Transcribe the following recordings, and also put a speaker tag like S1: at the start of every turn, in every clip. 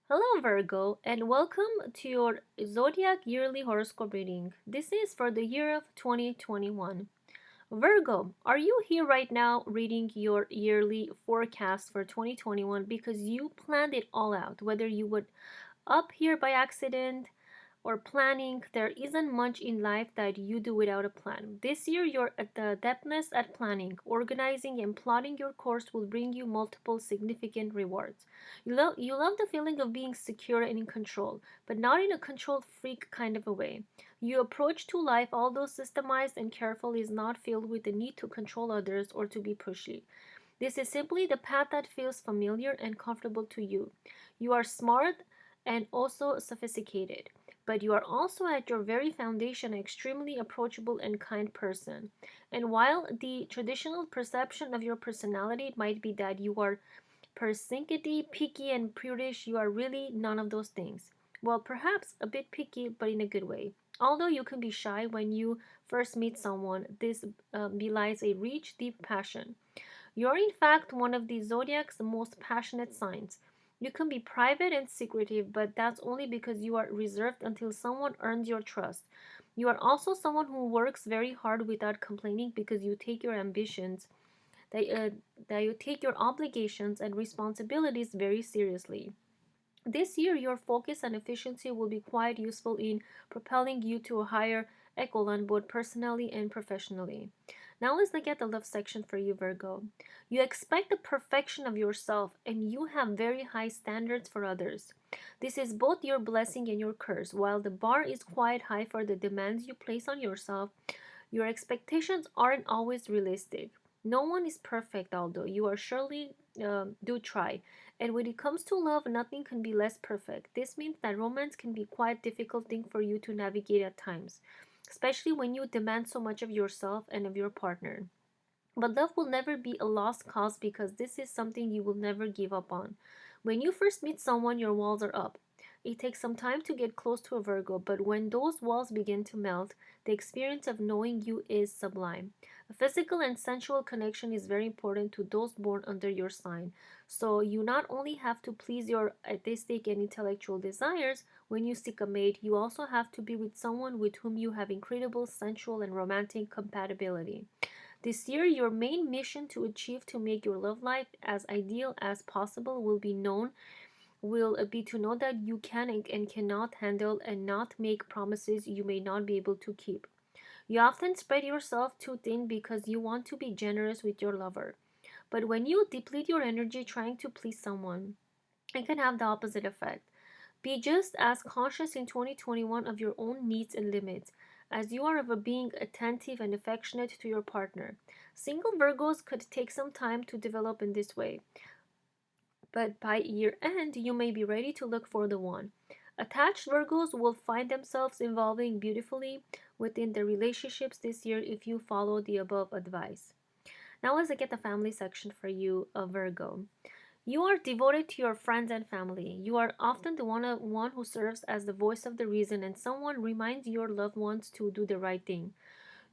S1: Hello, Virgo, and welcome to your Zodiac yearly horoscope reading. This is for the year of 2021. Virgo, are you here right now reading your yearly forecast for 2021 because you planned it all out, whether you would up here by accident or planning? There isn't much in life that you do without a plan. This year, you're at the depthness at planning, organizing, and plotting your course will bring you multiple significant rewards. You love the feeling of being secure and in control, but not in a control freak kind of a way. Your approach to life, although systemized and careful, is not filled with the need to control others or to be pushy. This is simply the path that feels familiar and comfortable to you. You are smart and also sophisticated, but you are also at your very foundation an extremely approachable and kind person. And while the traditional perception of your personality might be that you are persnickety, picky, and prudish, you are really none of those things. Well, perhaps a bit picky, but in a good way. Although you can be shy when you first meet someone, this belies a rich, deep passion. You're in fact one of the zodiac's most passionate signs. You can be private and secretive, but that's only because you are reserved until someone earns your trust. You are also someone who works very hard without complaining because you take your ambitions, that, uh, that you take your obligations and responsibilities very seriously. This year, your focus and efficiency will be quite useful in propelling you to a higher echelon both personally and professionally. Now let's look at the love section for you, Virgo. You expect the perfection of yourself and you have very high standards for others. This is both your blessing and your curse. While the bar is quite high for the demands you place on yourself, your expectations aren't always realistic. No one is perfect, although you are surely do try. And when it comes to love, nothing can be less perfect. This means that romance can be quite difficult thing for you to navigate at times, especially when you demand so much of yourself and of your partner. But love will never be a lost cause because this is something you will never give up on. When you first meet someone, your walls are up. It takes some time to get close to a Virgo, but when those walls begin to melt, the experience of knowing you is sublime. A physical and sensual connection is very important to those born under your sign. So you not only have to please your artistic and intellectual desires when you seek a mate, you also have to be with someone with whom you have incredible sensual and romantic compatibility. This year, your main mission to achieve to make your love life as ideal as possible will be to know that you can and cannot handle and not make promises you may not be able to keep. You often spread yourself too thin because you want to be generous with your lover. But when you deplete your energy trying to please someone, it can have the opposite effect. Be just as conscious in 2021 of your own needs and limits as you are of being attentive and affectionate to your partner. Single Virgos could take some time to develop in this way, but by year end, you may be ready to look for the one. Attached Virgos will find themselves evolving beautifully within their relationships this year if you follow the above advice. Now let's look at the family section for you, Virgo. You are devoted to your friends and family. You are often the one who serves as the voice of the reason and someone reminds your loved ones to do the right thing.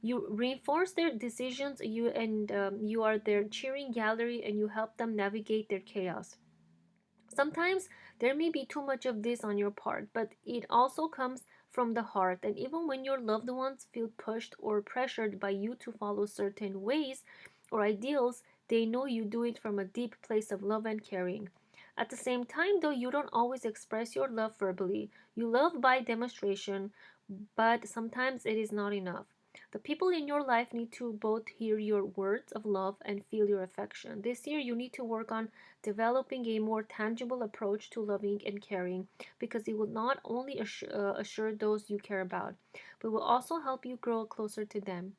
S1: You reinforce their decisions you are their cheering gallery and you help them navigate their chaos. Sometimes there may be too much of this on your part, but it also comes from the heart. And even when your loved ones feel pushed or pressured by you to follow certain ways or ideals, they know you do it from a deep place of love and caring. At the same time, though, you don't always express your love verbally. You love by demonstration, but sometimes it is not enough. The people in your life need to both hear your words of love and feel your affection. This year, you need to work on developing a more tangible approach to loving and caring because it will not only assure those you care about, but will also help you grow closer to them.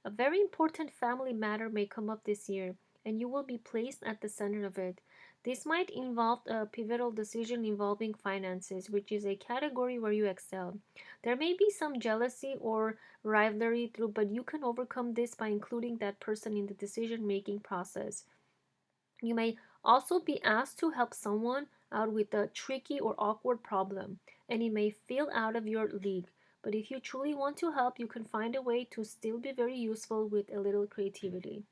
S1: A very important family matter may come up this year, and you will be placed at the center of it. This might involve a pivotal decision involving finances, which is a category where you excel. There may be some jealousy or rivalry through, but you can overcome this by including that person in the decision making process. You may also be asked to help someone out with a tricky or awkward problem, and it may feel out of your league. But if you truly want to help, you can find a way to still be very useful with a little creativity.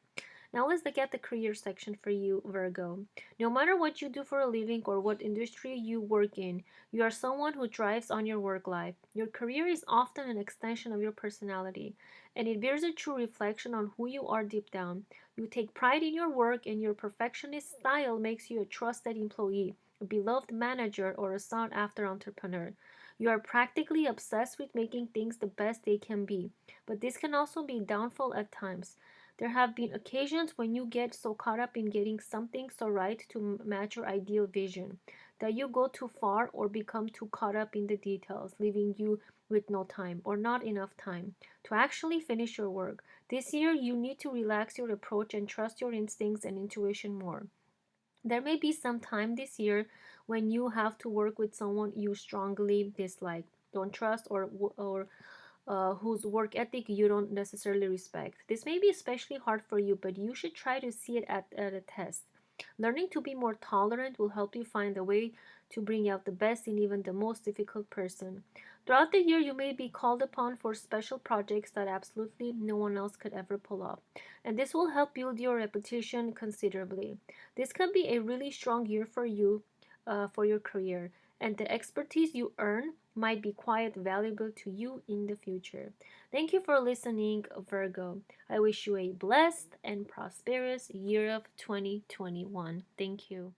S1: Now let's look at the career section for you, Virgo. No matter what you do for a living or what industry you work in, you are someone who thrives on your work life. Your career is often an extension of your personality, and it bears a true reflection on who you are deep down. You take pride in your work, and your perfectionist style makes you a trusted employee, a beloved manager, or a sought after entrepreneur. You are practically obsessed with making things the best they can be, but this can also be downfall at times. There have been occasions when you get so caught up in getting something so right to match your ideal vision that you go too far or become too caught up in the details, leaving you with no time or not enough time to actually finish your work. This year, you need to relax your approach and trust your instincts and intuition more. There may be some time this year when you have to work with someone you strongly dislike, don't trust, or whose work ethic you don't necessarily respect. This may be especially hard for you, but you should try to see it at a test. Learning to be more tolerant will help you find a way to bring out the best in even the most difficult person. Throughout the year, you may be called upon for special projects that absolutely no one else could ever pull off, and this will help build your reputation considerably. This can be a really strong year for you, for your career, and the expertise you earn might be quite valuable to you in the future. Thank you for listening, Virgo. I wish you a blessed and prosperous year of 2021. Thank you.